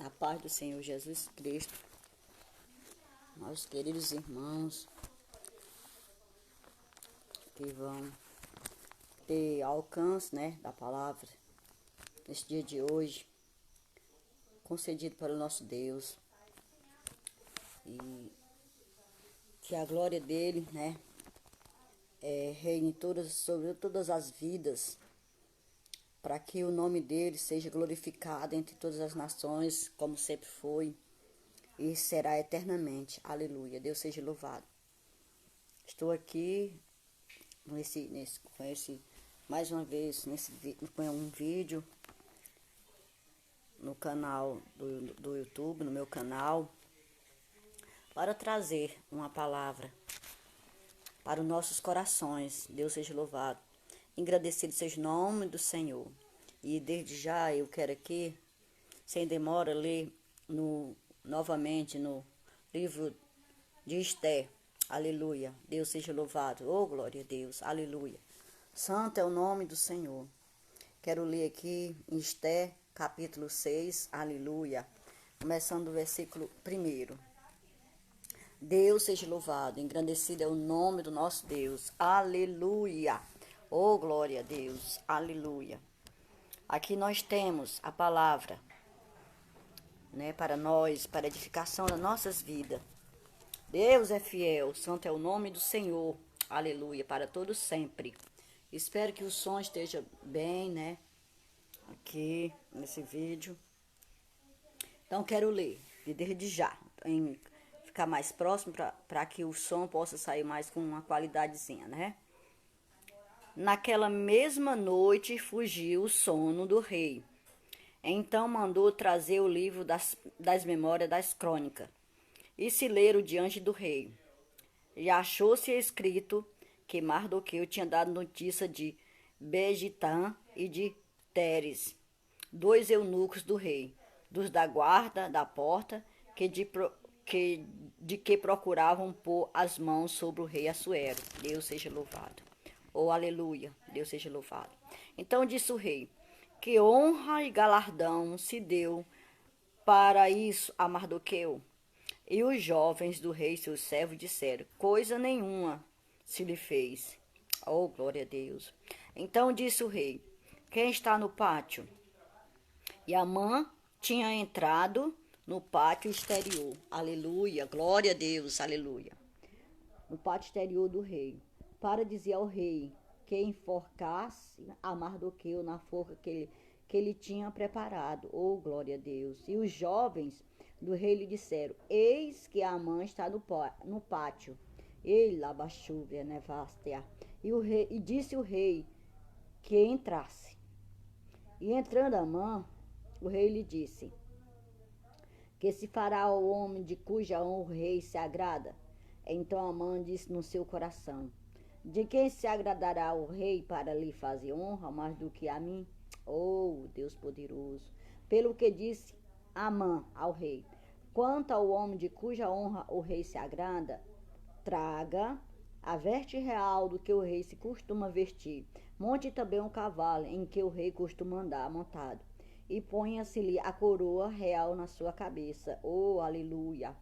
A paz do Senhor Jesus Cristo, meus queridos irmãos que vão ter alcance, da palavra neste dia de hoje, concedido para o nosso Deus, e que a glória dele, reine sobre todas as vidas, para que o nome dele seja glorificado entre todas as nações, como sempre foi e será eternamente. Aleluia. Deus seja louvado. Estou aqui mais uma vez com um vídeo no canal do YouTube, no meu canal, para trazer uma palavra para os nossos corações. Deus seja louvado. Agradecido seja o nome do Senhor. E desde já eu quero aqui, sem demora, ler novamente no livro de Esther. Aleluia. Deus seja louvado. Oh, glória a Deus. Aleluia. Santo é o nome do Senhor. Quero ler aqui em Esther, capítulo 6. Aleluia. Começando do versículo 1. Deus seja louvado. Engrandecido é o nome do nosso Deus. Aleluia. Oh, glória a Deus. Aleluia. Aqui nós temos a palavra, para nós, para a edificação das nossas vidas. Deus é fiel, santo é o nome do Senhor. Aleluia, para todos sempre. Espero que o som esteja bem, aqui nesse vídeo. Então quero ler, desde já, em ficar mais próximo, para que o som possa sair mais com uma qualidadezinha, Naquela mesma noite fugiu o sono do rei. Então mandou trazer o livro das memórias das crônicas e se leram diante do rei. E achou-se escrito que Mardoqueu tinha dado notícia de Bigitã e de Teres, 2 eunucos do rei, dos da guarda da porta, de que procuravam pôr as mãos sobre o rei Assuero. Deus seja louvado. Oh, aleluia, Deus seja louvado. Então disse o rei, que honra e galardão se deu para isso a Mardoqueu. E os jovens do rei, seus servos, disseram, coisa nenhuma se lhe fez. Oh, glória a Deus. Então disse o rei, quem está no pátio? E Amã tinha entrado no pátio exterior. Aleluia, glória a Deus, aleluia. No pátio exterior do rei, para dizer ao rei que enforcasse a Mardoqueu na forca que ele tinha preparado. Oh, glória a Deus. E os jovens do rei lhe disseram, eis que Amã está no pátio. Ele abachúvia, nevastea. E disse o rei que entrasse. E entrando Amã, o rei lhe disse, que se fará ao homem de cuja honra o rei se agrada? Então Amã disse no seu coração, de quem se agradará o rei para lhe fazer honra mais do que a mim? Oh, Deus poderoso! Pelo que disse Amã ao rei, quanto ao homem de cuja honra o rei se agrada, traga a veste real do que o rei se costuma vestir, monte também um cavalo em que o rei costuma andar montado, e ponha-se-lhe a coroa real na sua cabeça. Oh, aleluia!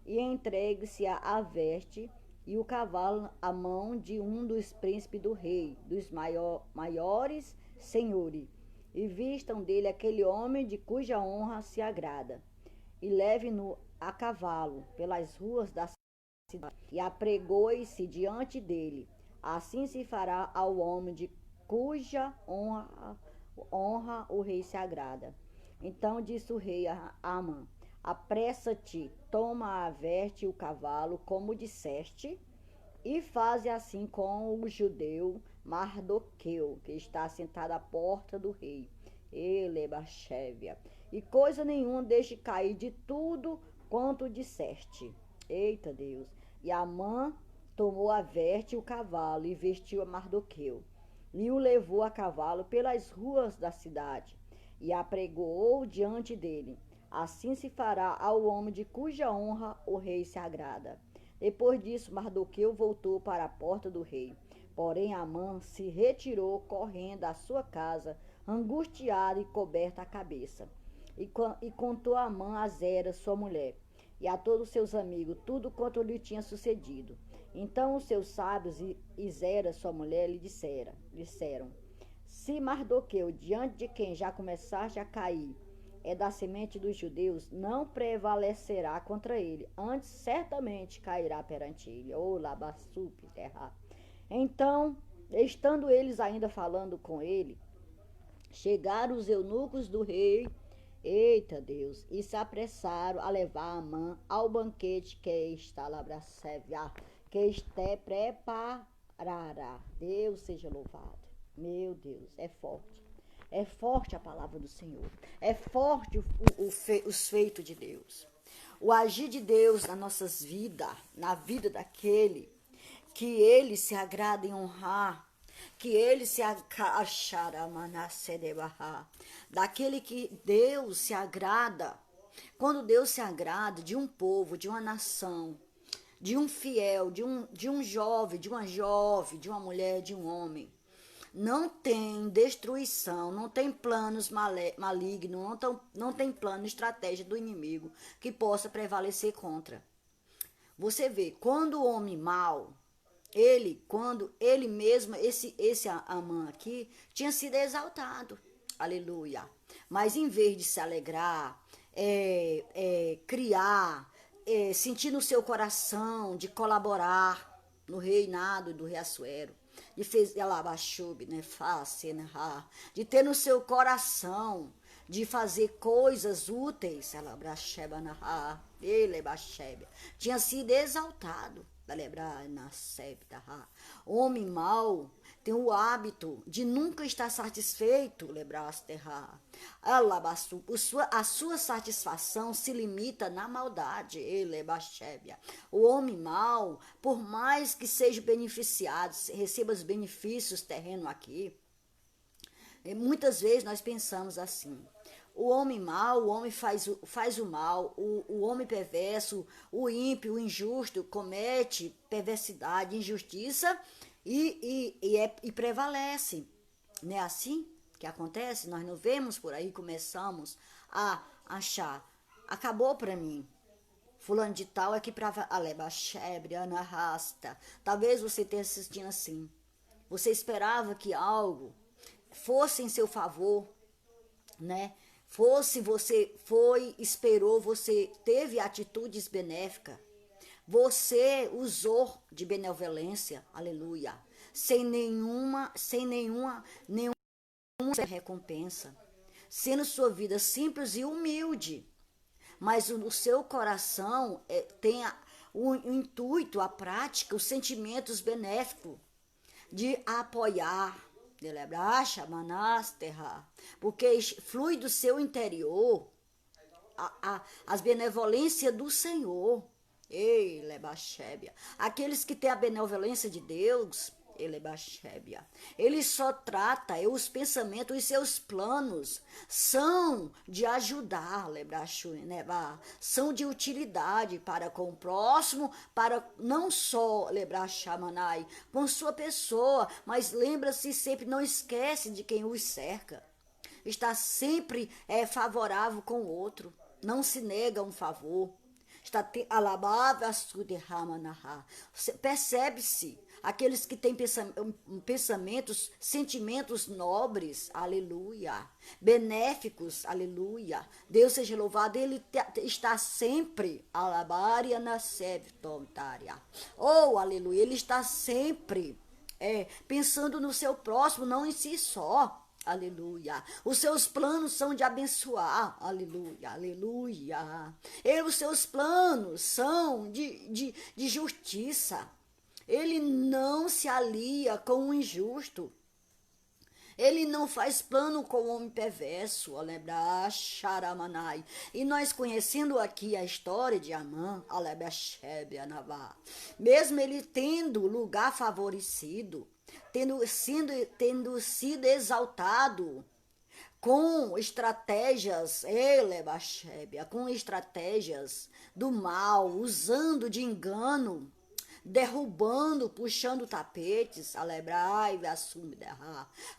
E entregue-se a veste e o cavalo à mão de um dos príncipes do rei, dos maiores senhores, e vistam dele aquele homem de cuja honra se agrada, e leve-no a cavalo pelas ruas da cidade, e apregoe-se diante dele. Assim se fará ao homem de cuja honra o rei se agrada. Então disse o rei a Amã, apressa-te, toma a veste e o cavalo, como disseste, e faze assim com o judeu Mardoqueu, que está sentado à porta do rei. Elebachevia. E coisa nenhuma deixe cair de tudo quanto disseste. Eita Deus. E Amã tomou a veste e o cavalo e vestiu a Mardoqueu. E o levou a cavalo pelas ruas da cidade e apregoou diante dele. Assim se fará ao homem de cuja honra o rei se agrada. Depois disso, Mardoqueu voltou para a porta do rei. Porém, Amã se retirou correndo à sua casa, angustiado e coberta a cabeça. e contou a Amã a Zera, sua mulher, e a todos os seus amigos, tudo quanto lhe tinha sucedido. Então os seus sábios e Zera, sua mulher, disseram, se Mardoqueu, diante de quem já começaste a cair, é da semente dos judeus, não prevalecerá contra ele, antes certamente cairá perante ele. Ô labassup, terra. Então, estando eles ainda falando com ele, chegaram os eunucos do rei, eita Deus, e se apressaram a levar Amã ao banquete que está labracevia, que este preparará. Deus seja louvado. Meu Deus, é forte. É forte a palavra do Senhor. É forte os feitos de Deus. O agir de Deus nas nossas vidas, na vida daquele que ele se agrada em honrar, que ele se daquele que Deus se agrada. Quando Deus se agrada de um povo, de uma nação, de um fiel, de um jovem, de uma jovem, de uma mulher, de um homem, não tem destruição, não tem planos malignos, não tem plano, estratégia do inimigo que possa prevalecer contra. Você vê, quando o homem mau, quando ele mesmo, esse Amã aqui, tinha sido exaltado, aleluia. Mas em vez de se alegrar, criar, sentir no seu coração de colaborar no reinado do rei Assuero, de fez né, de ter no seu coração de fazer coisas úteis, tinha sido exaltado. Homem mau tem o hábito de nunca estar satisfeito. A sua satisfação se limita na maldade. O homem mau, por mais que seja beneficiado, receba os benefícios terrenos aqui, muitas vezes nós pensamos assim: o homem mau, o homem faz o mal, o homem perverso, o ímpio, o injusto, comete perversidade, injustiça e prevalece. Não é assim que acontece? Nós não vemos por aí, começamos a achar, acabou para mim. Fulano de tal é que para Ana Rasta. Talvez você tenha assistido assim. Você esperava que algo fosse em seu favor, né? Esperou, você teve atitudes benéficas, você usou de benevolência, aleluia, nenhuma recompensa, sendo sua vida simples e humilde, mas o seu coração tem o intuito, a prática, os sentimentos benéficos de apoiar, porque flui do seu interior as benevolências do Senhor. Ei, aqueles que têm a benevolência de Deus, ele só trata, os pensamentos, os seus planos são de ajudar, são de utilidade para com o próximo, para não só com sua pessoa, mas lembra-se sempre, não esquece de quem os cerca. Está sempre favorável com o outro, não se nega um favor. Percebe-se aqueles que têm pensamentos, sentimentos nobres, aleluia, benéficos, aleluia. Deus seja louvado, ele está sempre, alabaria na tontária. Oh, aleluia, ele está sempre pensando no seu próximo, não em si só. Aleluia. Os seus planos são de abençoar. Aleluia, aleluia. E os seus planos são de justiça. Ele não se alia com o injusto. Ele não faz plano com o homem perverso. E nós conhecendo aqui a história de Amã, mesmo ele tendo lugar favorecido, tendo sido exaltado com estratégias, com estratégias do mal, usando de engano, derrubando, puxando tapetes, alebrai, assume,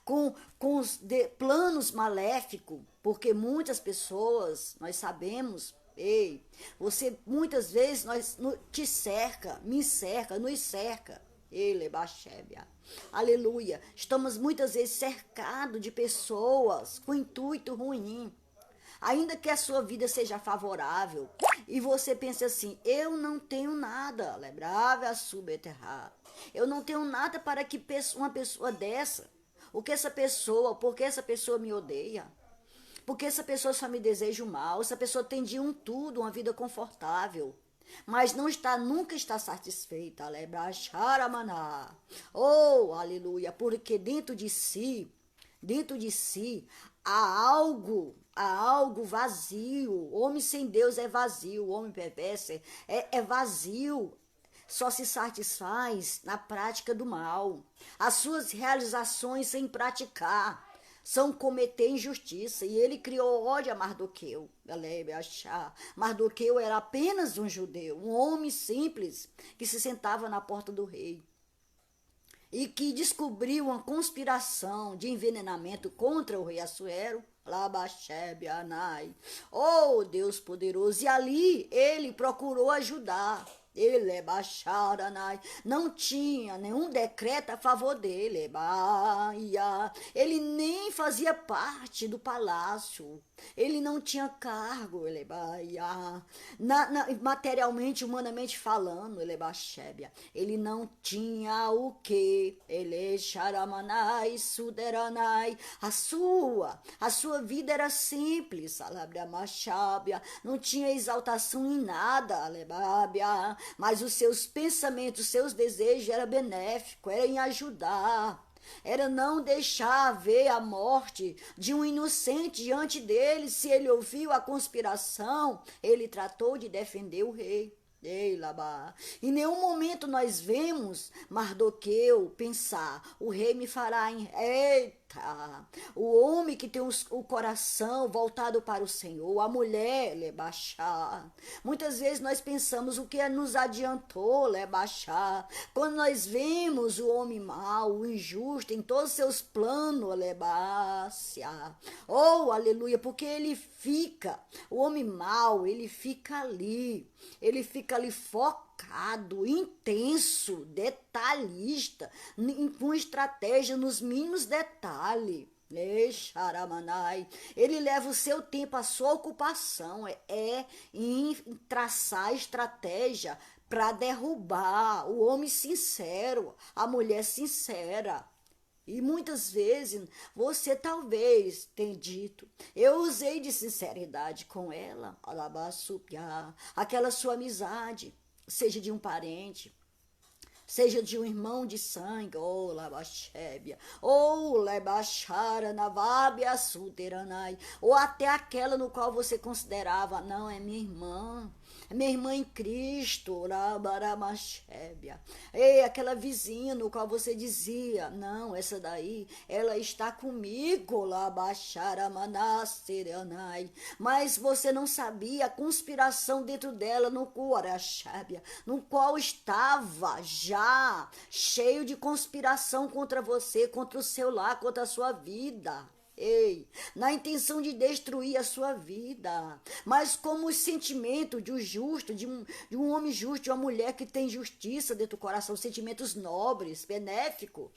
com os planos maléficos, porque muitas pessoas, nós sabemos, ei, você muitas vezes te cerca, me cerca, nos cerca. Ele, Baxébia. Aleluia. Estamos muitas vezes cercados de pessoas com intuito ruim. Ainda que a sua vida seja favorável e você pense assim, eu não tenho nada, lembrava a subterrânea. Eu não tenho nada para que uma pessoa dessa, por que essa pessoa me odeia? Porque essa pessoa só me deseja o mal, essa pessoa tem de um tudo, uma vida confortável. Mas nunca está satisfeita, alebracharamanã. Oh, aleluia, porque dentro de si, há algo vazio. O homem sem Deus é vazio, o homem perverso é vazio. Só se satisfaz na prática do mal. As suas realizações sem praticar são cometer injustiça. E ele criou ódio a Mardoqueu. Mardoqueu era apenas um judeu, um homem simples que se sentava na porta do rei e que descobriu uma conspiração de envenenamento contra o rei Assuero. Labachebe, Anai. Oh, Deus poderoso! E ali ele procurou ajudar. Ele é Baixaranai, não tinha nenhum decreto a favor dele, ele nem fazia parte do palácio, ele não tinha cargo, ele materialmente, humanamente falando, ele Baxébia, ele não tinha o que, ele Xaramanai, Suderanai, a sua vida era simples, não tinha exaltação em nada, Alebábia, mas os seus pensamentos, os seus desejos era benéfico, era em ajudar, era não deixar ver a morte de um inocente diante dele. Se ele ouviu a conspiração, ele tratou de defender o rei. Ei, Labá. Em nenhum momento nós vemos Mardoqueu pensar, o rei me fará em... Eita! O homem que tem o coração voltado para o Senhor, a mulher, Lebaxá. Muitas vezes nós pensamos o que nos adiantou, Lebaxá. Quando nós vemos o homem mau, o injusto, em todos os seus planos, Lebácia. Oh, aleluia, porque o homem mau, ele fica ali focado, intenso, detalhista, com estratégia nos mínimos detalhes. Ele leva o seu tempo, a sua ocupação em traçar estratégia para derrubar o homem sincero, a mulher sincera. E muitas vezes você talvez tenha dito, eu usei de sinceridade com ela, aquela sua amizade, seja de um parente, seja de um irmão de sangue, ou Labachébia, ou Lebachara, Navábia, Suteranai, ou até aquela no qual você considerava, não, é minha irmã em Cristo, Labaramachébia, ei, aquela vizinha no qual você dizia, não, essa daí, ela está comigo, Labacharamanasseranai, mas você não sabia a conspiração dentro dela no Cuarachábia, no qual estava já cheio de conspiração contra você, contra o seu lar, contra a sua vida. Ei, na intenção de destruir a sua vida. Mas como o sentimento de um justo, de um homem justo, de uma mulher que tem justiça dentro do coração, sentimentos nobres, benéficos,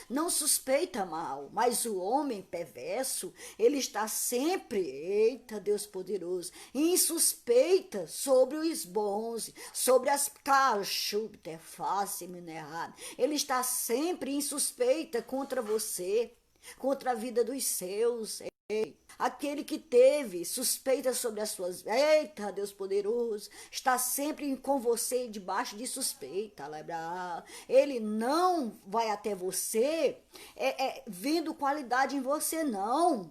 não suspeita mal, mas o homem perverso, ele está sempre, eita Deus poderoso, em suspeita sobre os bons, sobre as ele está sempre em suspeita contra você, contra a vida dos seus. Aquele que teve suspeita sobre as suas... Eita, Deus poderoso, está sempre com você debaixo de suspeita. Ele não vai até você vendo qualidade em você, não.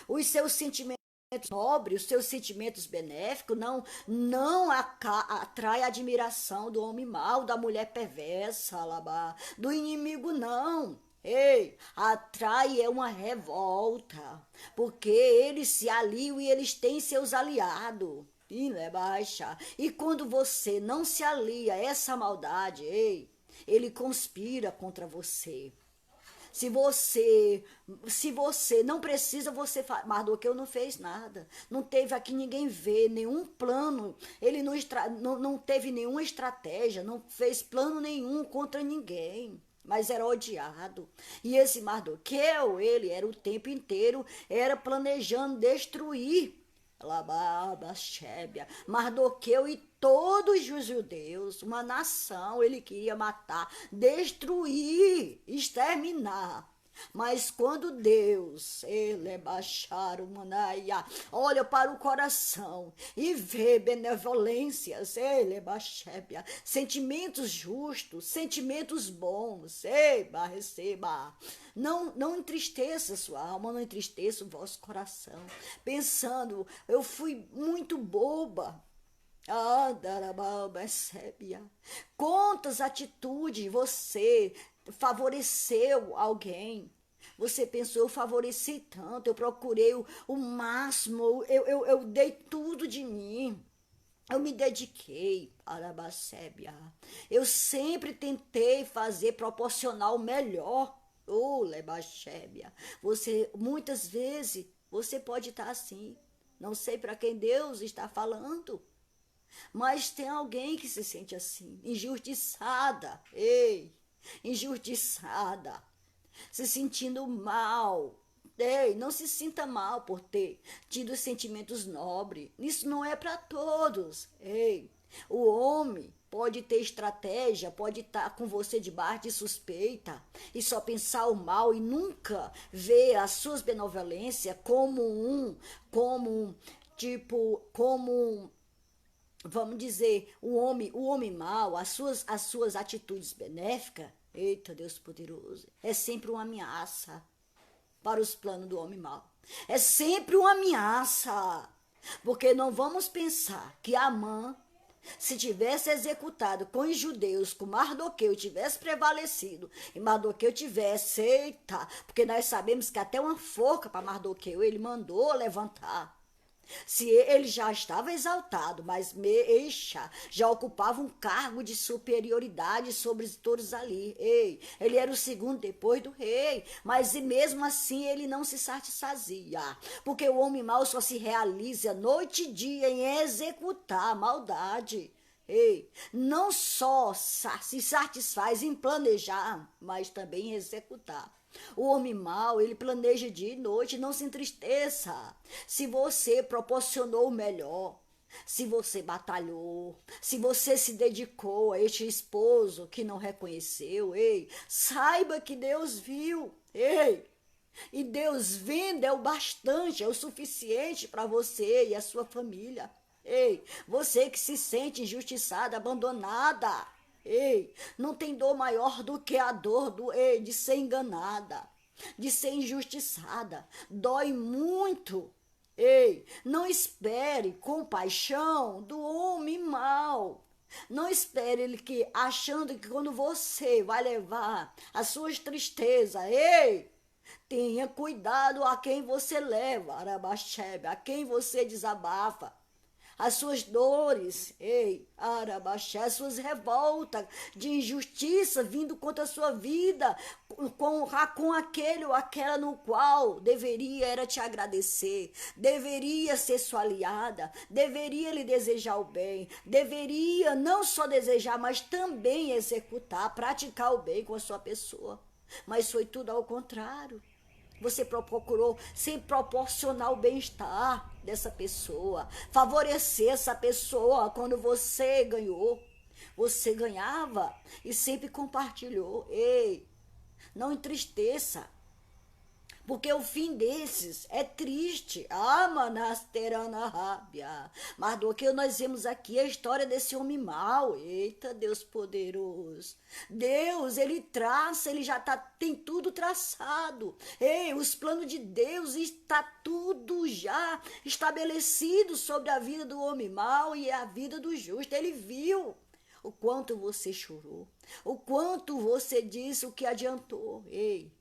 Os seus sentimentos nobres, os seus sentimentos benéficos não atrai a admiração do homem mau, da mulher perversa, do inimigo, não. Ei, atrai uma revolta, porque eles se aliam e eles têm seus aliados. E baixa. E quando você não se alia a essa maldade, ei, ele conspira contra você. Se você, se você não precisa, Mardoqueu não fez nada. Não teve aqui ninguém ver, nenhum plano. Ele não teve nenhuma estratégia, não fez plano nenhum contra ninguém. Mas era odiado. E esse Mardoqueu, ele era o tempo inteiro, era planejando destruir Lababa, Mardoqueu e todos os judeus, uma nação, ele queria matar, destruir, exterminar. Mas quando Deus, ele baixar o manaia, olha para o coração e vê benevolências, ele baixébia, sentimentos justos, sentimentos bons, eba, receba. Não entristeça sua alma, não entristeça o vosso coração, pensando, eu fui muito boba. Ah, Darababessébia. Quantas atitudes você favoreceu alguém? Você pensou, eu favoreci tanto, eu procurei o máximo, eu dei tudo de mim. Eu me dediquei, Arabacébia. Eu sempre tentei fazer proporcional melhor. Oh, Lebachébia. Você, muitas vezes, você pode estar assim. Não sei para quem Deus está falando. Mas tem alguém que se sente assim, injustiçada, ei, injustiçada, se sentindo mal. Ei, não se sinta mal por ter tido sentimentos nobres. Isso não é para todos. Ei, o homem pode ter estratégia, pode estar com você debaixo de suspeita e só pensar o mal e nunca ver as suas benevolências como vamos dizer, o homem mau, as suas atitudes benéficas, eita Deus poderoso, é sempre uma ameaça para os planos do homem mau. É sempre uma ameaça, porque não vamos pensar que Amã, se tivesse executado com os judeus, com Mardoqueu tivesse prevalecido, e Mardoqueu tivesse, eita, porque nós sabemos que até uma forca para Mardoqueu ele mandou levantar. Se ele já estava exaltado, mas Meixa já ocupava um cargo de superioridade sobre todos ali. Ei, ele era o segundo depois do rei, mas mesmo assim ele não se satisfazia, porque o homem mau só se realiza noite e dia em executar a maldade. Ei, não só se satisfaz em planejar, mas também em executar. O homem mau, ele planeja dia e noite, não se entristeça. Se você proporcionou o melhor, se você batalhou, se você se dedicou a este esposo que não reconheceu, ei, saiba que Deus viu, ei, e Deus vendo é o bastante, é o suficiente para você e a sua família. Ei, você que se sente injustiçada, abandonada, ei, não tem dor maior do que a dor de ser enganada, de ser injustiçada. Dói muito. Ei, não espere compaixão do homem mau. Não espere ele que achando que quando você vai levar as suas tristezas, ei, tenha cuidado a quem você leva, Arabaxebe, a quem você desabafa as suas dores, ei, Arabaxé, as suas revoltas de injustiça vindo contra a sua vida, com aquele ou aquela no qual deveria era te agradecer, deveria ser sua aliada, deveria lhe desejar o bem, deveria não só desejar, mas também executar, praticar o bem com a sua pessoa. Mas foi tudo ao contrário. Você procurou sem proporcionar o bem-estar dessa pessoa, favorecer essa pessoa quando você ganhou. Você ganhava e sempre compartilhou. Ei, não entristeça, porque o fim desses é triste. Ah, manasterana rábia. Mas do que nós vemos aqui é a história desse homem mau. Eita, Deus poderoso. Deus, ele traça, ele já tem tudo traçado. Ei, os planos de Deus está tudo já estabelecido sobre a vida do homem mau e a vida do justo. Ele viu o quanto você chorou, o quanto você disse o que adiantou. Ei,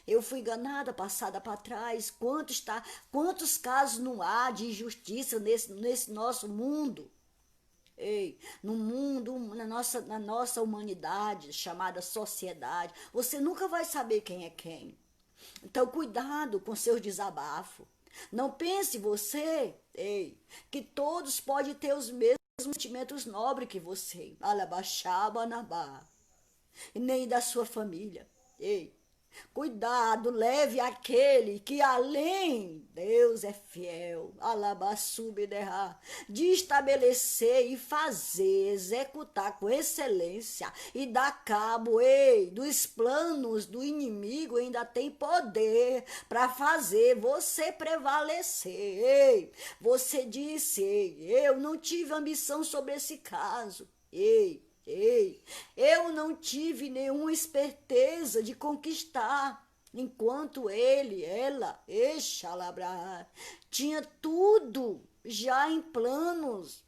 Eu fui enganada, passada para trás. Quantos casos não há de injustiça nesse nosso mundo? Ei, no mundo, na nossa humanidade, chamada sociedade, você nunca vai saber quem é quem. Então, cuidado com seus desabafos. Não pense você, ei, que todos podem ter os mesmos sentimentos nobres que você. Alabaxabanabá. E nem da sua família. Ei, cuidado, leve aquele que além, Deus é fiel, alabassubiderra, de estabelecer e fazer, executar com excelência e dar cabo, ei, dos planos do inimigo, ainda tem poder para fazer você prevalecer. Ei, você disse, ei, eu não tive ambição sobre esse caso. Ei, eu não tive nenhuma esperteza de conquistar, enquanto ela, Exalabra, tinha tudo já em planos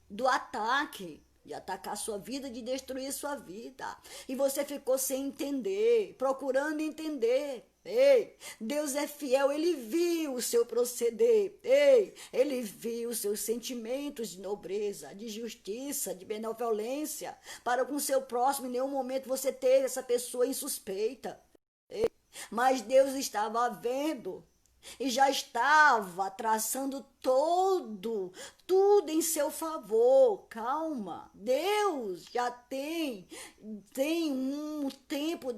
do ataque, de atacar sua vida, de destruir sua vida. E você ficou sem entender, procurando entender. Ei, Deus é fiel, ele viu o seu proceder, ei, ele viu os seus sentimentos de nobreza, de justiça, de benevolência, para com seu próximo. Em nenhum momento você teve essa pessoa em suspeita, mas Deus estava vendo e já estava traçando tudo em seu favor. Calma, Deus já tem um tempo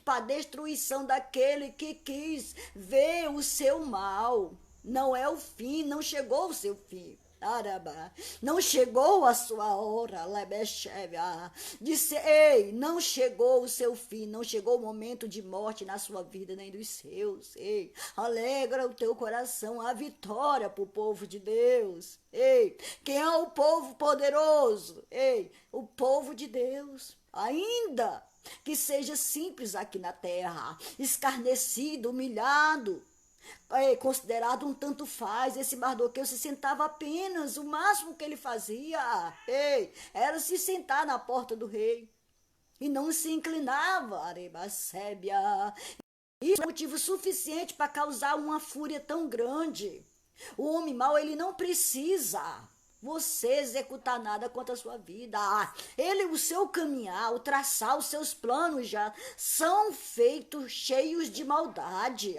para destruição daquele que quis ver o seu mal. Não é o fim, não chegou o seu fim. Araba, não chegou a sua hora, Lebesheva. Disse, ei, não chegou o seu fim, não chegou o momento de morte na sua vida, nem dos seus. Ei, alegra o teu coração, a vitória para o povo de Deus. Ei, quem é o povo poderoso? Ei, o povo de Deus. Ainda que seja simples aqui na terra, escarnecido, humilhado, considerado um tanto faz, esse Mardoqueu se sentava apenas, o máximo que ele fazia, era se sentar na porta do rei, e não se inclinava, Arebacébia. Isso é motivo suficiente para causar uma fúria tão grande. O homem mau, ele não precisa você executar nada contra a sua vida. O seu caminhar, o traçar, os seus planos já são feitos cheios de maldade.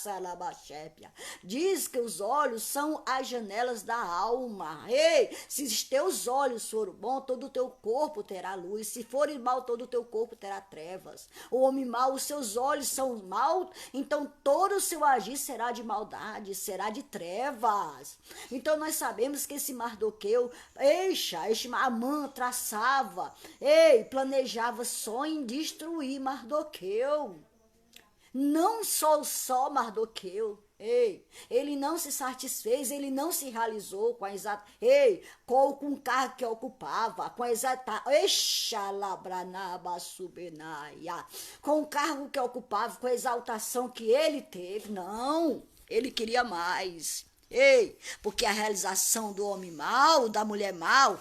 Salabachépia. Diz que os olhos são as janelas da alma. Ei, se os teus olhos forem bons, todo o teu corpo terá luz. Se forem mal, todo o teu corpo terá trevas. O homem mau, os seus olhos são maus, então todo o seu agir será de maldade, será de trevas. Então nós sabemos que esse Mardoqueu, este Amã traçava, planejava só em destruir Mardoqueu. Não só Mardoqueu, ele não se satisfez, ele não se realizou com a exata, com o cargo que ocupava, com a exata, com o cargo que ocupava, com a exaltação que ele teve. Não, ele queria mais. Porque a realização do homem mau, da mulher mau,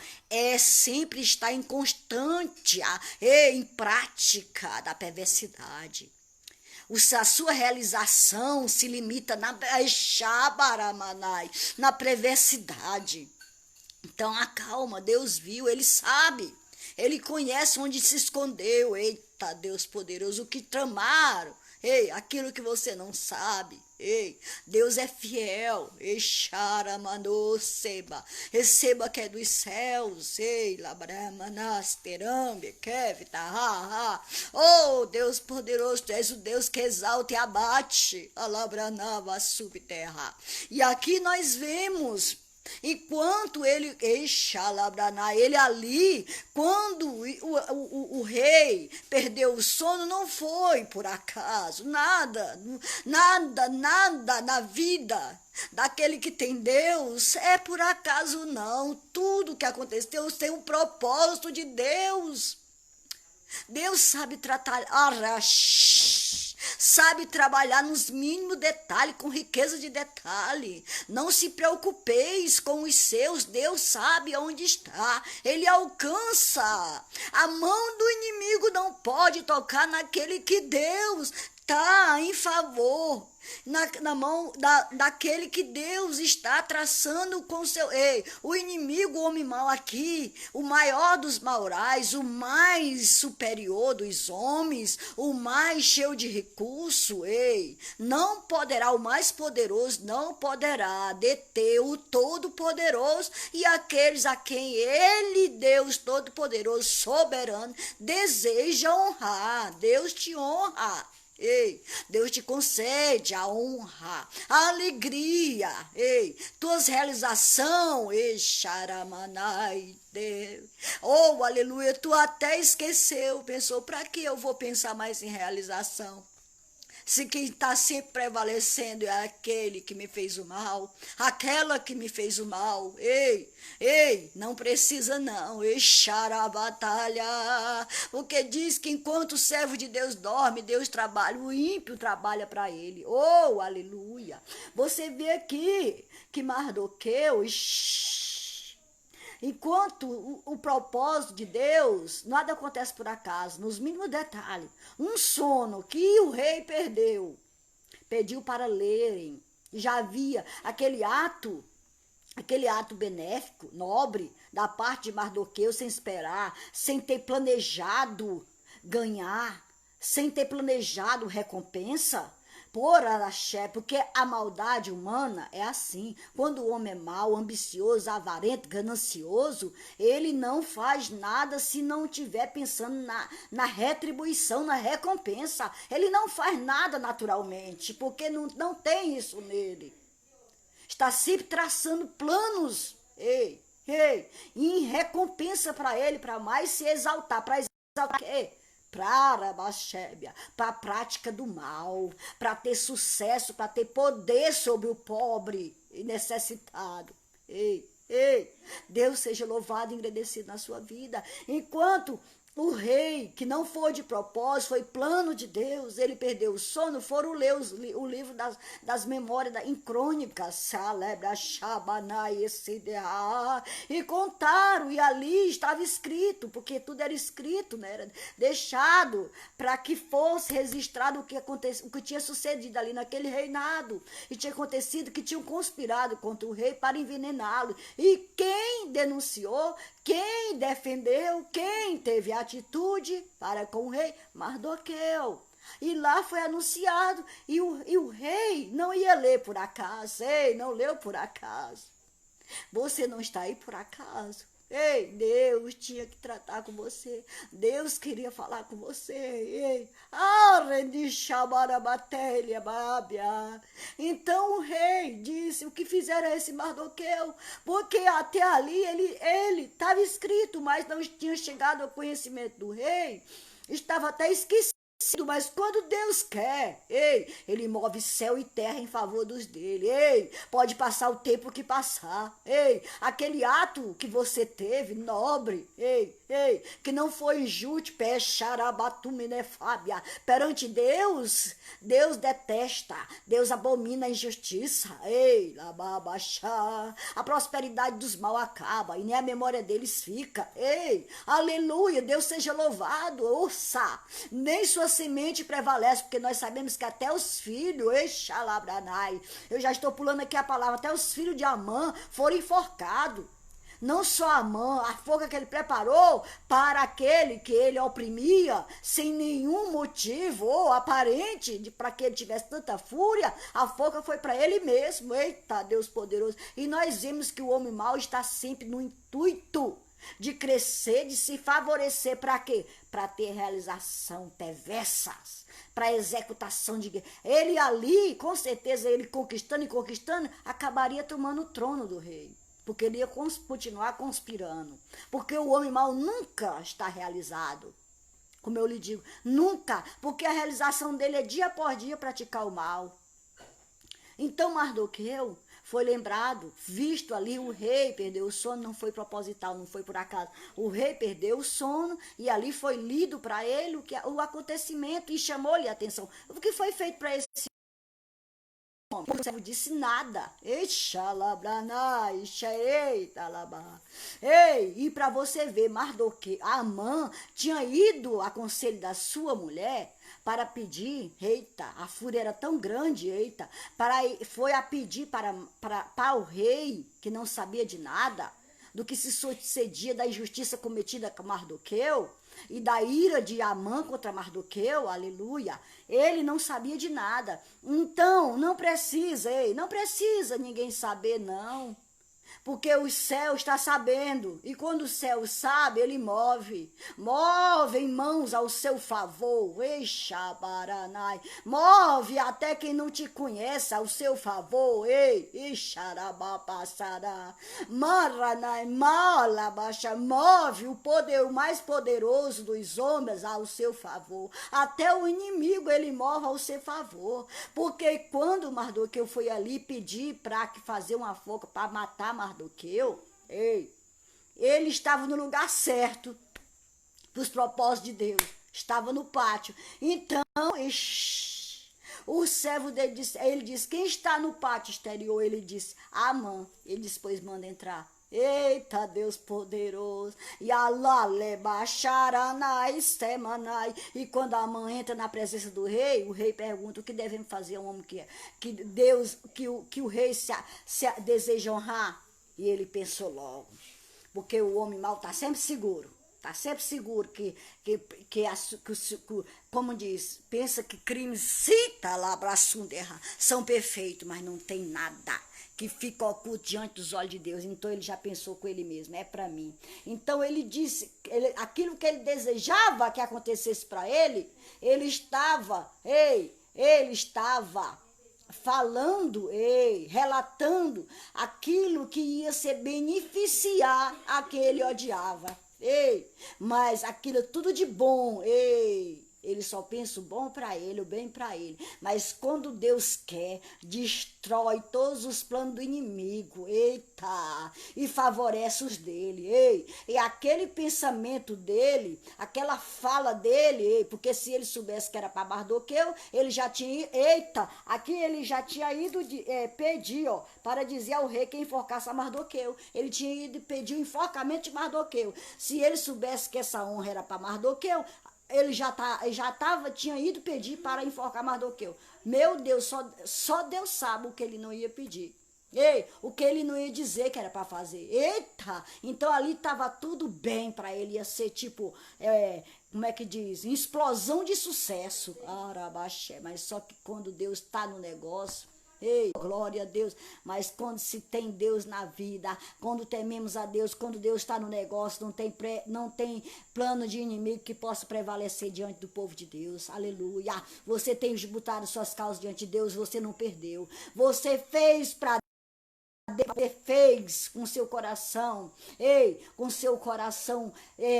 sempre estar em constante, em prática da perversidade. A sua realização se limita na perversidade. Então, acalma, Deus viu, ele sabe, ele conhece onde se escondeu. Eita, Deus poderoso, o que tramaram. Aquilo que você não sabe. Deus é fiel. Receba que é dos céus. Oh, Deus poderoso, tu és o Deus que exalta e abate. E aqui nós vemos, enquanto ele ali, quando o rei perdeu o sono, não foi por acaso. Nada na vida daquele que tem Deus é por acaso, não. Tudo que aconteceu tem um propósito de Deus. Deus sabe tratar, sabe trabalhar nos mínimos detalhes, com riqueza de detalhe. Não se preocupeis com os seus, Deus sabe onde está, ele alcança. A mão do inimigo não pode tocar naquele que Deus está em favor, na mão daquele que Deus está traçando com seu... Ei, o inimigo, o homem mau aqui, o maior dos maurais, o mais superior dos homens, o mais cheio de recurso, ei, não poderá, o mais poderoso não poderá deter o todo-poderoso e aqueles a quem ele, Deus todo-poderoso, soberano, deseja honrar. Deus te honra. Ei, Deus te concede a honra, a alegria, ei, tuas realizações, ei, xaramanai, Deus. Oh, aleluia, tu até esqueceu, pensou, para que eu vou pensar mais em realização? Se quem está sempre prevalecendo é aquele que me fez o mal, aquela que me fez o mal, ei, não precisa não, a batalha, porque diz que enquanto o servo de Deus dorme, Deus trabalha, o ímpio trabalha para ele, oh, aleluia, você vê aqui que Mardoqueu, enquanto o propósito de Deus, nada acontece por acaso, nos mínimos detalhes. Um sono que o rei pediu para lerem. Já havia aquele ato benéfico, nobre, da parte de Mardoqueu, sem esperar, sem ter planejado ganhar, sem ter planejado recompensa. Por Araxé, porque a maldade humana é assim. Quando o homem é mau, ambicioso, avarento, ganancioso, ele não faz nada se não estiver pensando na retribuição, na recompensa. Ele não faz nada naturalmente, porque não tem isso nele. Está sempre traçando planos, em recompensa para ele, para mais se exaltar, para exaltar para a prática do mal, para ter sucesso, para ter poder sobre o pobre e necessitado. Deus seja louvado e engrandecido na sua vida. Enquanto o rei, que não foi de propósito, foi plano de Deus, ele perdeu o sono, foram ler o livro das memórias em crônicas, celebra Shabanai e contaram, e ali estava escrito, porque tudo era escrito, né? Era deixado para que fosse registrado o que tinha sucedido ali naquele reinado, e tinha acontecido que tinham conspirado contra o rei para envenená-lo, e quem denunciou, quem defendeu, quem teve atitude para com o rei? Mardoqueu. E lá foi anunciado, e o rei não ia ler por acaso, não leu por acaso. Você não está aí por acaso. Deus tinha que tratar com você. Deus queria falar com você. Então o rei disse: o que fizeram a esse Mardoqueu? Porque até ali ele estava escrito, mas não tinha chegado ao conhecimento do rei. Estava até esquecido. Mas quando Deus quer, ele move céu e terra em favor dos dele. Pode passar o tempo que passar. Aquele ato que você teve, nobre, que não foi injusto, perante Deus, Deus detesta, Deus abomina a injustiça. A prosperidade dos mal acaba e nem a memória deles fica. Aleluia, Deus seja louvado. Ouça, nem sua semente prevalece, porque nós sabemos que até os filhos, eu já estou pulando aqui a palavra, até os filhos de Amã foram enforcados. Não só Amã, a forca que ele preparou para aquele que ele oprimia, sem nenhum motivo ou aparente para que ele tivesse tanta fúria, a forca foi para ele mesmo. Eita, Deus poderoso. E nós vemos que o homem mau está sempre no intuito de crescer, de se favorecer, para quê? Para ter realização perversas, para executação de guerra. Ele ali, com certeza, ele conquistando e conquistando, acabaria tomando o trono do rei, porque ele ia continuar conspirando, porque o homem mau nunca está realizado, como eu lhe digo, nunca, porque a realização dele é dia por dia praticar o mal. Então Mardoqueu foi lembrado, visto ali, o rei perdeu o sono, não foi proposital, não foi por acaso. O rei perdeu o sono e ali foi lido para ele o acontecimento e chamou-lhe a atenção. O que foi feito para esse homem? O servo disse nada. E para você ver, Mardoqueu, Amã tinha ido a conselho da sua mulher para pedir, eita, a fúria era tão grande, eita, foi a pedir para o rei, que não sabia de nada, do que se sucedia da injustiça cometida com Mardoqueu, e da ira de Amã contra Mardoqueu, aleluia, ele não sabia de nada. Então, não precisa, não precisa ninguém saber, não. Porque o céu está sabendo, e quando o céu sabe, ele move em mãos ao seu favor, Ixabaranai, move até quem não te conhece ao seu favor, Ixarabapassará, Maranai, Malabaixa, move o mais poderoso dos homens ao seu favor, até o inimigo ele move ao seu favor, porque quando Mardoqueu foi ali pedir para fazer uma foca para matar Mardoqueu, ele estava no lugar certo, para os propósitos de Deus, estava no pátio. Então, o servo dele disse, ele disse, quem está no pátio exterior? Ele disse, Amã. Ele disse, pois manda entrar. Eita, Deus poderoso. E e quando a mãe entra na presença do rei, o rei pergunta o que devemos fazer a um homem que o rei se deseja honrar. E ele pensou logo, porque o homem mau está sempre seguro. Está sempre seguro como diz, pensa que crimes cita lá são perfeitos, mas não tem nada que fica oculto diante dos olhos de Deus. Então ele já pensou com ele mesmo, é para mim. Então ele disse, aquilo que ele desejava que acontecesse para ele, ele estava falando, relatando aquilo que ia se beneficiar a quem ele odiava. Mas aquilo é tudo de bom, ele só pensa o bom para ele, o bem para ele. Mas quando Deus quer, destrói todos os planos do inimigo, e favorece os dele, e aquele pensamento dele, aquela fala dele, porque se ele soubesse que era para Mardoqueu, ele já tinha, aqui ele já tinha ido pedir, para dizer ao rei que enforcasse a Mardoqueu. Ele tinha ido pedir o enforcamento de Mardoqueu. Se ele soubesse que essa honra era para Mardoqueu, ele tinha ido pedir para enforcar Mardoqueu. Meu Deus, só Deus sabe o que ele não ia pedir. O que ele não ia dizer que era para fazer. Então ali estava tudo bem para ele, ia ser tipo, como é que diz? Explosão de sucesso. Arabaxé, mas só que quando Deus está no negócio, glória a Deus, mas quando se tem Deus na vida, quando tememos a Deus, quando Deus está no negócio, não tem plano de inimigo que possa prevalecer diante do povo de Deus, aleluia. Você tem botado suas causas diante de Deus, você não perdeu, você fez para fez com seu coração,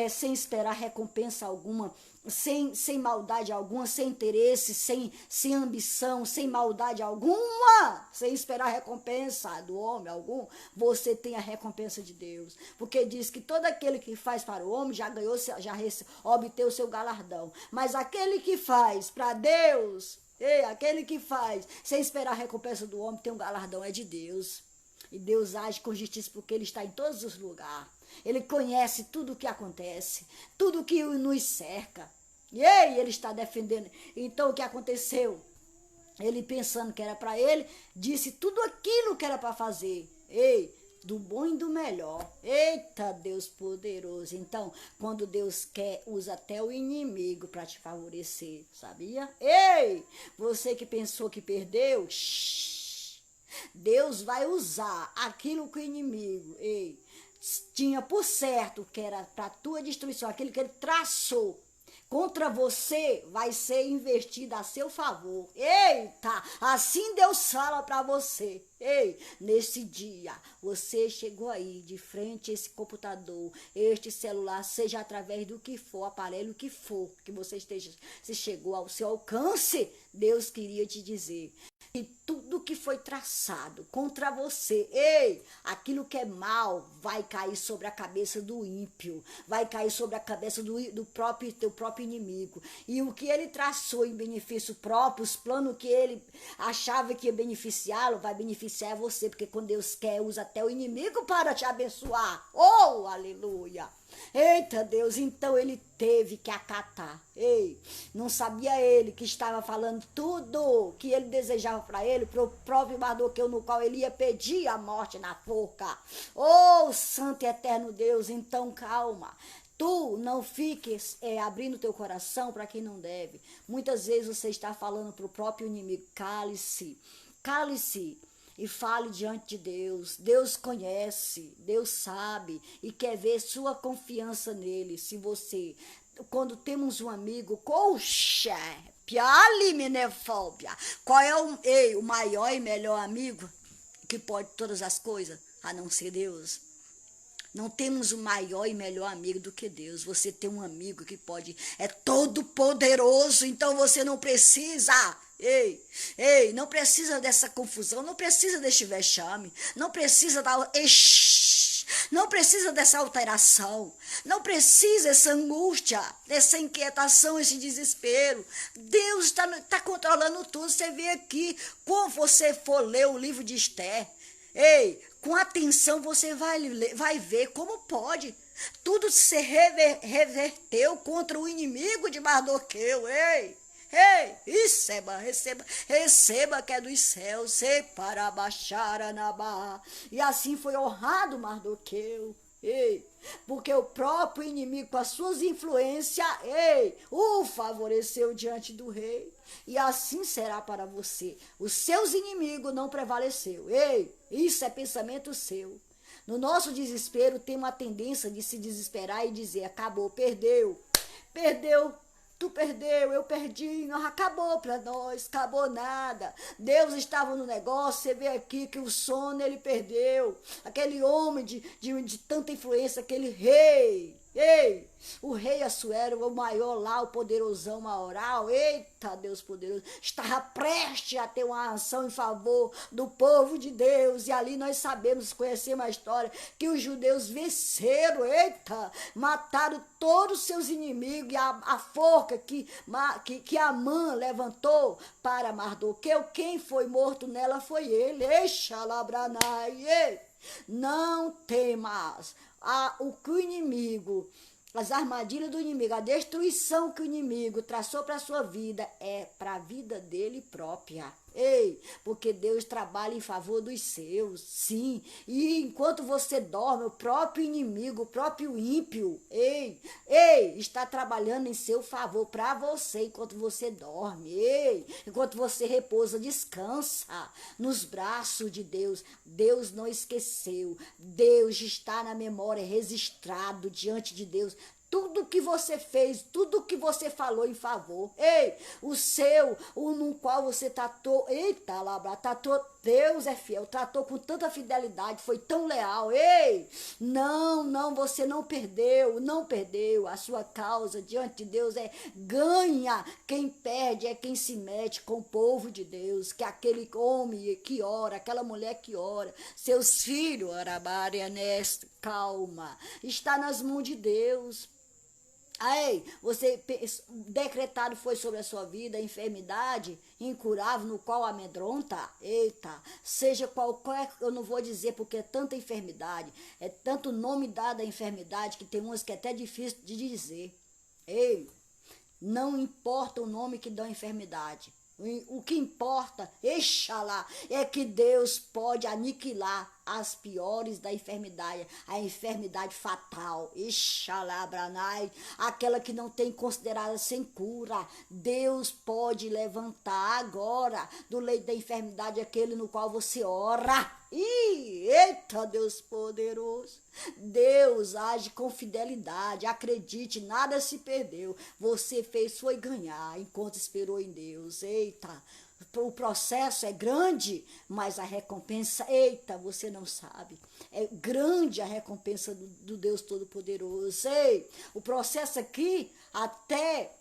sem esperar recompensa alguma, sem maldade alguma, sem interesse, sem ambição, sem maldade alguma, sem esperar recompensa do homem algum, você tem a recompensa de Deus, porque diz que todo aquele que faz para o homem já ganhou, já obteve o seu galardão, mas aquele que faz para Deus, aquele que faz sem esperar a recompensa do homem, tem um galardão, é de Deus. E Deus age com justiça porque Ele está em todos os lugares. Ele conhece tudo o que acontece, tudo o que nos cerca. E Ele está defendendo. Então o que aconteceu? Ele pensando que era para ele, disse tudo aquilo que era para fazer. Do bom e do melhor. Eita, Deus poderoso. Então, quando Deus quer, usa até o inimigo para te favorecer, sabia? Você que pensou que perdeu, Deus vai usar aquilo que o inimigo tinha por certo que era para tua destruição, aquilo que ele traçou contra você, vai ser investido a seu favor. Assim Deus fala para você. Nesse dia, você chegou aí de frente a esse computador, este celular, seja através do que for, aparelho que for, que você chegou ao seu alcance, Deus queria te dizer que tudo que foi traçado contra você, ei, aquilo que é mal vai cair sobre a cabeça do ímpio, vai cair sobre a cabeça do teu próprio inimigo. E o que ele traçou em benefício próprio, os planos que ele achava que ia beneficiá-lo, vai beneficiar você, porque quando Deus quer, usa até o inimigo para te abençoar. Oh, aleluia! Eita Deus, então ele teve que acatar. Ei, não sabia ele que estava falando tudo que ele desejava para ele, para o próprio Mardoqueu, no qual ele ia pedir a morte na forca. Oh, santo e eterno Deus, então calma. Tu não fiques abrindo teu coração para quem não deve. Muitas vezes você está falando para o próprio inimigo, cale-se, cale-se. E fale diante de Deus. Deus conhece, Deus sabe e quer ver sua confiança nele. Se você, quando temos um amigo, coxa, pialiminefóbia, qual é o maior e melhor amigo que pode todas as coisas, a não ser Deus? Não temos um maior e melhor amigo do que Deus. Você tem um amigo que é todo poderoso, então você não precisa. Ei, não precisa dessa confusão, não precisa deste vexame, não precisa não precisa dessa alteração, não precisa dessa angústia, dessa inquietação, esse desespero. Deus está controlando tudo. Você vê aqui, quando você for ler o livro de Esther, ei, com atenção você vai ver como pode. Tudo se reverteu contra o inimigo de Mardoqueu, ei, receba que é dos céus, para baixar a e assim foi honrado Mardoqueu, ei, porque o próprio inimigo, com as suas influências, o favoreceu diante do rei, e assim será para você. Os seus inimigos não prevaleceu, isso é pensamento seu. No nosso desespero, tem uma tendência de se desesperar e dizer, acabou, perdeu, tu perdeu, eu perdi, não acabou para nós, acabou nada. Deus estava no negócio, você vê aqui que o sono ele perdeu. Aquele homem de tanta influência, aquele rei, o rei Assuero, o maior lá, o poderosão maioral, eita Deus poderoso, estava prestes a ter uma ação em favor do povo de Deus, e ali nós sabemos, conhecemos a história, que os judeus venceram, mataram todos os seus inimigos, e a forca que Amã levantou para Mardoqueu, quem foi morto nela foi ele, não temas o que o inimigo, as armadilhas do inimigo, a destruição que o inimigo traçou para a sua vida é para a vida dele própria. Porque Deus trabalha em favor dos seus, sim. E enquanto você dorme, o próprio inimigo, o próprio ímpio, está trabalhando em seu favor para você enquanto você dorme, enquanto você repousa, descansa nos braços de Deus. Deus não esqueceu, Deus está na memória, registrado diante de Deus. Tudo que você fez, tudo que você falou em favor. No qual você tratou, Deus é fiel, tratou com tanta fidelidade, foi tão leal. Não, você não perdeu. A sua causa diante de Deus ganha. Quem perde é quem se mete com o povo de Deus, que é aquele homem que ora, aquela mulher que ora, seus filhos, calma, está nas mãos de Deus. Você decretado foi sobre a sua vida a enfermidade incurável, no qual amedronta, seja qualquer, eu não vou dizer porque é tanta enfermidade, é tanto nome dado à enfermidade que tem umas que é até difícil de dizer. Não importa o nome que dá a enfermidade. O que importa, é que Deus pode aniquilar as piores da enfermidade, a enfermidade fatal, aquela que não tem considerada sem cura. Deus pode levantar agora do leito da enfermidade aquele no qual você ora. Eita Deus poderoso, Deus age com fidelidade, acredite, nada se perdeu, você fez foi ganhar, enquanto esperou em Deus. O processo é grande, mas a recompensa, você não sabe, é grande a recompensa do Deus Todo-Poderoso. O processo aqui, até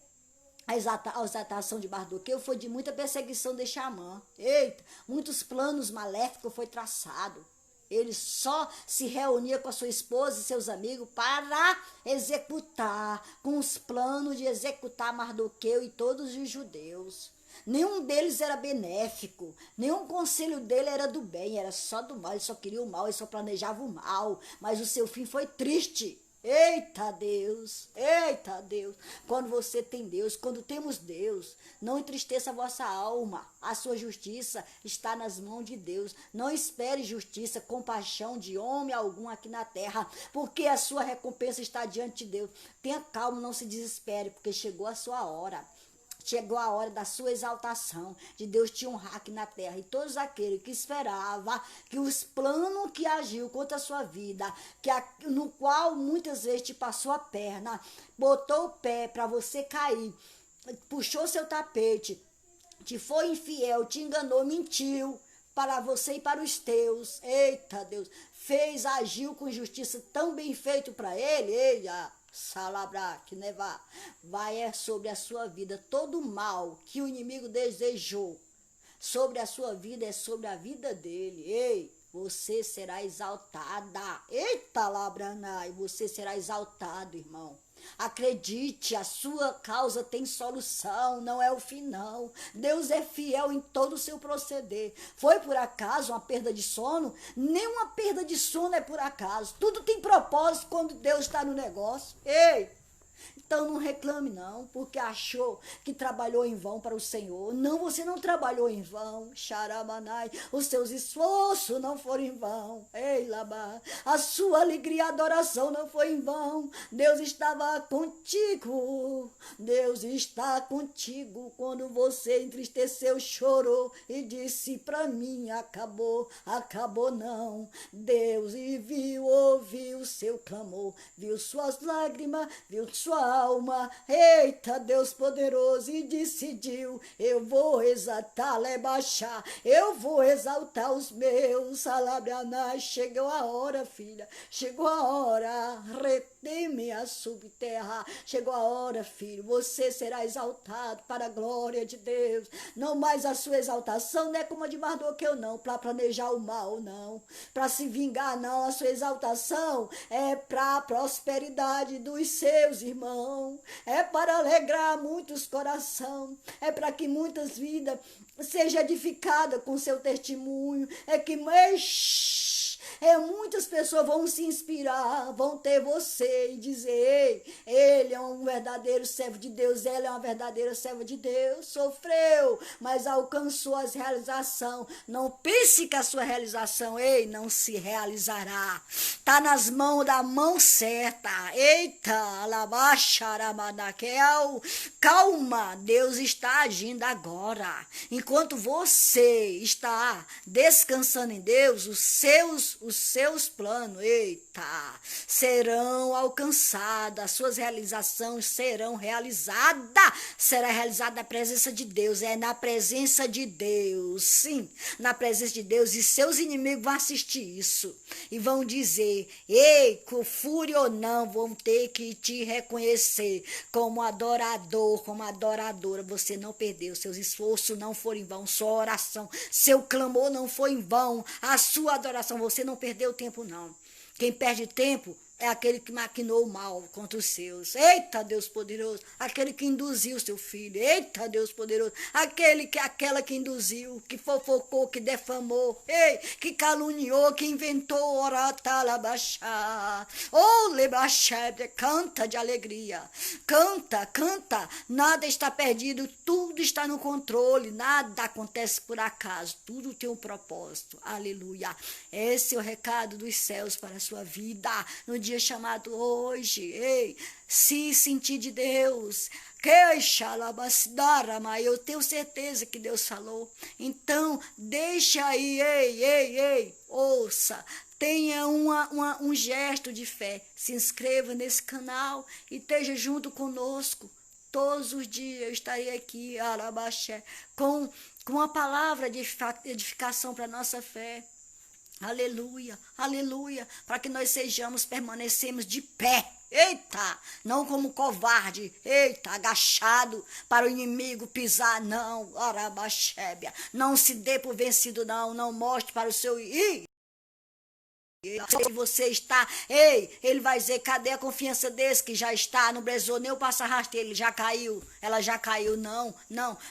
A exaltação de Mardoqueu foi de muita perseguição de Xamã. Eita, muitos planos maléficos foi traçado. Ele só se reunia com a sua esposa e seus amigos para executar, com os planos de executar Mardoqueu e todos os judeus. Nenhum deles era benéfico, nenhum conselho dele era do bem, era só do mal, ele só queria o mal, ele só planejava o mal, mas o seu fim foi triste. Eita Deus, eita Deus, quando você tem Deus, quando temos Deus, não entristeça a vossa alma, a sua justiça está nas mãos de Deus, não espere justiça, compaixão de homem algum aqui na terra, porque a sua recompensa está diante de Deus. Tenha calma, não se desespere, porque chegou a sua hora. Chegou a hora da sua exaltação, de Deus te honrar aqui na terra. E todos aqueles que esperavam que os planos que agiu contra a sua vida, no qual muitas vezes te passou a perna, botou o pé para você cair, puxou seu tapete, te foi infiel, te enganou, mentiu para você e para os teus. Eita Deus, agiu com justiça tão bem feito para ele, Salabra, que neva, vai sobre a sua vida todo o mal que o inimigo desejou sobre a sua vida, é sobre a vida dele. Ei, você será exaltada. Eita, Labranai, você será exaltado, irmão. Acredite, a sua causa tem solução, não é o fim não. Deus é fiel em todo o seu proceder. Foi por acaso uma perda de sono? Nenhuma perda de sono é por acaso. Tudo tem propósito quando Deus está no negócio. Ei! Então não reclame não, porque achou que trabalhou em vão para o Senhor. Não, você não trabalhou em vão. Xaramanai, os seus esforços não foram em vão. Ei, Labá, a sua alegria e adoração não foi em vão. Deus estava contigo. Deus está contigo quando você entristeceu, chorou e disse para mim, acabou, acabou não. Deus viu, ouviu seu clamor, viu suas lágrimas, viu sua alma, eita Deus poderoso, e decidiu, eu vou exaltar, lebaixar, eu vou exaltar os meus, salabrianai, chegou a hora, filha, chegou a hora, reteme a subterra, chegou a hora, filho, você será exaltado para a glória de Deus, não mais a sua exaltação, não é como a de Mardoqueu não, para planejar o mal não, para se vingar não, a sua exaltação é para a prosperidade dos seus irmãos, é para alegrar muitos corações, é para que muitas vidas sejam edificadas com seu testemunho, muitas pessoas vão se inspirar, vão ter você e dizer, ei, ele é um verdadeiro servo de Deus, ela é uma verdadeira serva de Deus, sofreu, mas alcançou as realizações. Não pense que a sua realização, ei, não se realizará. Está nas mãos da mão certa. Eita, alabaxaramanaquel, calma, Deus está agindo agora. Enquanto você está descansando em Deus, os seus planos, eita, serão alcançados, as suas realizações serão realizadas, será realizada na presença de Deus, é na presença de Deus, sim, na presença de Deus, e seus inimigos vão assistir isso, e vão dizer, ei, com fúria ou não, vão ter que te reconhecer como adorador, como adoradora, você não perdeu, seus esforços não foram em vão, sua oração, seu clamor não foi em vão, a sua adoração, você não perdeu tempo não. Quem perde tempo é aquele que maquinou o mal contra os seus. Eita, Deus poderoso. Aquele que induziu seu filho. Eita, Deus poderoso. Aquela que induziu, que fofocou, que defamou. Ei, que caluniou, que inventou. Oratalabachá. Oh, lebaxé, canta de alegria. Canta, canta. Nada está perdido. Tudo está no controle. Nada acontece por acaso. Tudo tem um propósito. Aleluia. Esse é o recado dos céus para a sua vida. No dia chamado hoje, ei, se sentir de Deus, eu tenho certeza que Deus falou, então deixa aí, ei, ouça, tenha um gesto de fé, se inscreva nesse canal e esteja junto conosco, todos os dias eu estarei aqui, alabaxé, com a palavra de edificação para a nossa fé. Aleluia, aleluia, para que nós permanecemos de pé, Eita, não como covarde, eita, agachado para o inimigo pisar, não, arabaxébia, não se dê por vencido, não mostre para o seu... Você está, ei, ele vai dizer, cadê a confiança desse que já está, não precisou nem o passar rasteiro, ele já caiu, ela já caiu, não,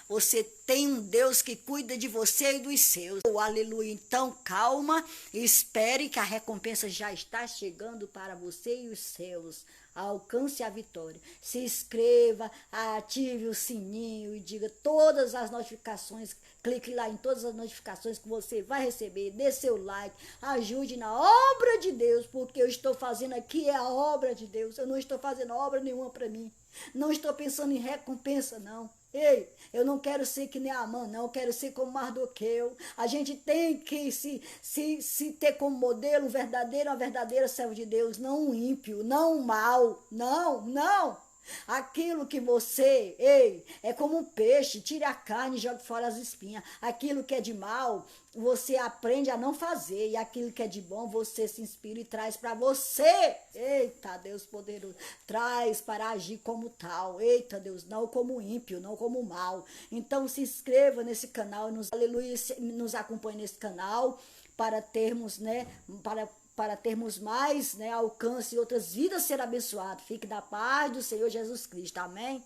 você tem um Deus que cuida de você e dos seus, oh, aleluia, então calma, espere que a recompensa já está chegando para você e os seus, alcance a vitória, se inscreva, ative o sininho e diga todas as notificações, clique lá em todas as notificações que você vai receber, dê seu like, ajude na obra de Deus, porque eu estou fazendo aqui é a obra de Deus, eu não estou fazendo obra nenhuma para mim, não estou pensando em recompensa não. Ei, eu não quero ser que nem Amã, não, eu quero ser como Mardoqueu. A gente tem que se ter como modelo uma verdadeira servo de Deus, não um ímpio, não um mal, não. Aquilo que você, ei, é como um peixe, tire a carne e jogue fora as espinhas. Aquilo que é de mal, você aprende a não fazer. E aquilo que é de bom, você se inspira e traz para você. Eita, Deus poderoso. Traz para agir como tal. Eita, Deus, não como ímpio, não como mal. Então se inscreva nesse canal, aleluia, nos acompanhe nesse canal para termos, né, para termos mais, né, alcance e outras vidas ser abençoadas. Fique da paz do Senhor Jesus Cristo. Amém?